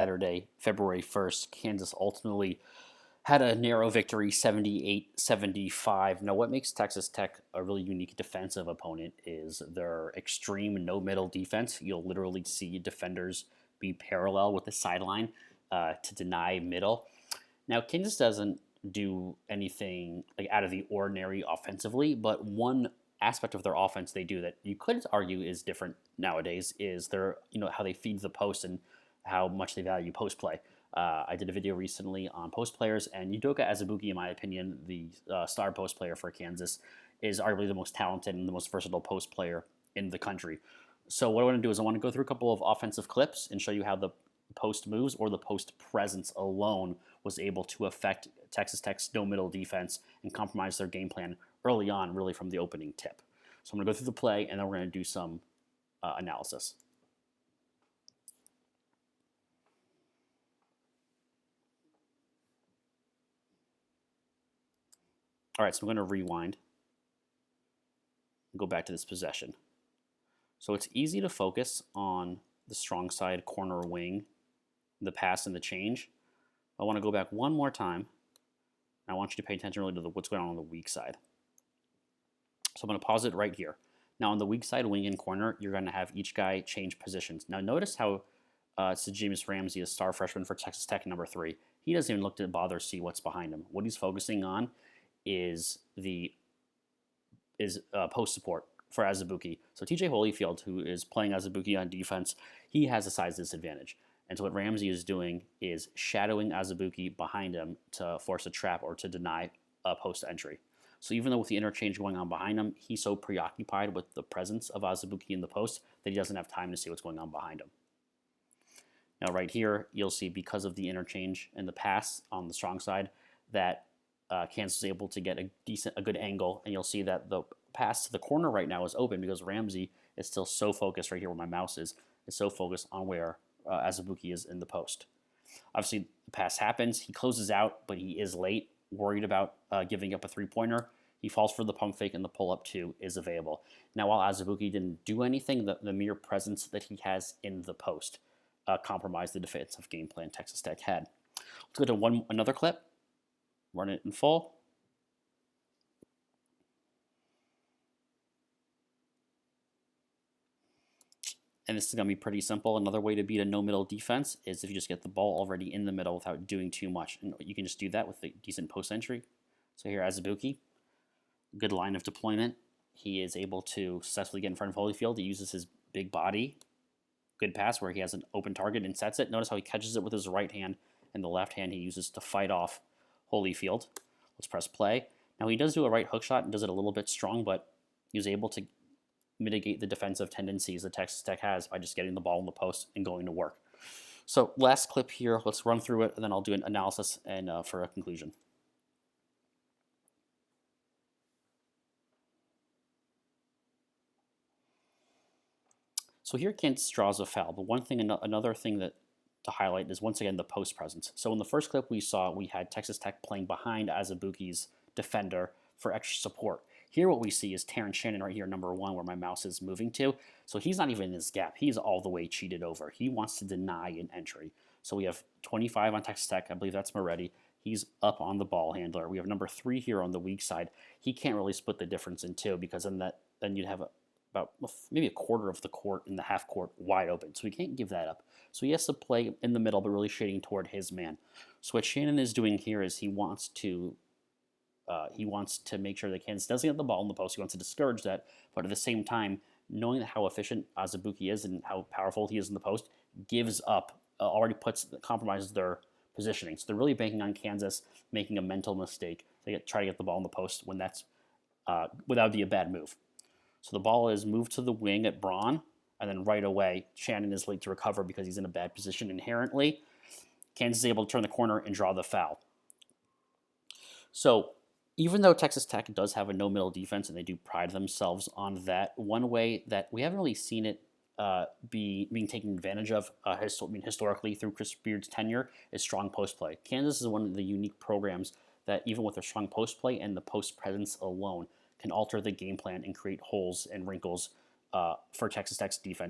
Saturday, February 1st, Kansas ultimately had a narrow victory, 78-75. Now, what makes Texas Tech a really unique defensive opponent is their extreme no-middle defense. You'll literally see defenders be parallel with the sideline to deny middle. Now, Kansas doesn't do anything like out of the ordinary offensively, but one aspect of their offense they do that you could argue is different nowadays is their how they feed the post and how much they value post play. I did a video recently on post players, and Udoka Azubuike, in my opinion, the star post player for Kansas, is arguably the most talented and the most versatile post player in the country. So what I want to do is I want to go through a couple of offensive clips and show you how the post moves or the post presence alone was able to affect Texas Tech's no-middle defense and compromise their game plan early on, really from the opening tip. So I'm going to go through the play, and then we're going to do some analysis. All right, so I'm going to rewind and go back to this possession. So it's easy to focus on the strong side corner wing, the pass and the change. I want to go back one more time. I want you to pay attention really to what's going on the weak side. So I'm going to pause it right here. Now on the weak side, wing and corner, you're going to have each guy change positions. Now notice how James Ramsey, a star freshman for Texas Tech, number 3, he doesn't even look to bother to see what's behind him. What he's focusing on is post support for Azubuike. So TJ Holyfield, who is playing Azubuike on defense, he has a size disadvantage. And so what Ramsey is doing is shadowing Azubuike behind him to force a trap or to deny a post entry. So even though with the interchange going on behind him, he's so preoccupied with the presence of Azubuike in the post that he doesn't have time to see what's going on behind him. Now right here, you'll see because of the interchange and the pass on the strong side that Kansas is able to get a good angle, and you'll see that the pass to the corner right now is open because Ramsey is still so focused right here where my mouse is so focused on where Azubuike is in the post. Obviously, the pass happens. He closes out, but he is late, worried about giving up a three-pointer. He falls for the pump fake, and the pull-up 2 is available. Now, while Azubuike didn't do anything, the mere presence that he has in the post compromised the defensive game plan Texas Tech had. Let's go to another clip. Run it in full. And this is going to be pretty simple. Another way to beat a no-middle defense is if you just get the ball already in the middle without doing too much. And you can just do that with a decent post entry. So here, Azubuike, good line of deployment. He is able to successfully get in front of Holyfield. He uses his big body. Good pass where he has an open target and sets it. Notice how he catches it with his right hand, and the left hand he uses to fight off Holyfield. Let's press play. Now he does do a right hook shot and does it a little bit strong, but he was able to mitigate the defensive tendencies that Texas Tech has by just getting the ball in the post and going to work. So last clip here, let's run through it, and then I'll do an analysis and for a conclusion. So here Kansas draws a foul, but another thing that to highlight is once again the post presence. So in the first clip we saw, we had Texas Tech playing behind Azubuike's defender for extra support. Here what we see is Terrence Shannon right here, number 1, where my mouse is moving to. So he's not even in his gap. He's all the way cheated over. He wants to deny an entry. So we have 25 on Texas Tech. I believe that's Moretti. He's up on the ball handler. We have number 3 here on the weak side. He can't really split the difference in 2 because then you'd have about maybe a quarter of the court in the half court wide open. So he can't give that up. So he has to play in the middle, but really shading toward his man. So what Shannon is doing here is he wants to make sure that Kansas doesn't get the ball in the post. He wants to discourage that, but at the same time, knowing how efficient Azubuike is and how powerful he is in the post, gives up, compromises their positioning. So they're really banking on Kansas making a mental mistake to try to get the ball in the post when that's without be a bad move. So the ball is moved to the wing at Braun, and then right away, Shannon is late to recover because he's in a bad position inherently. Kansas is able to turn the corner and draw the foul. So even though Texas Tech does have a no-middle defense, and they do pride themselves on that, one way that we haven't really seen it being taken advantage of historically through Chris Beard's tenure is strong post play. Kansas is one of the unique programs that even with their strong post play and the post presence alone can alter the game plan and create holes and wrinkles for Texas Tech's defense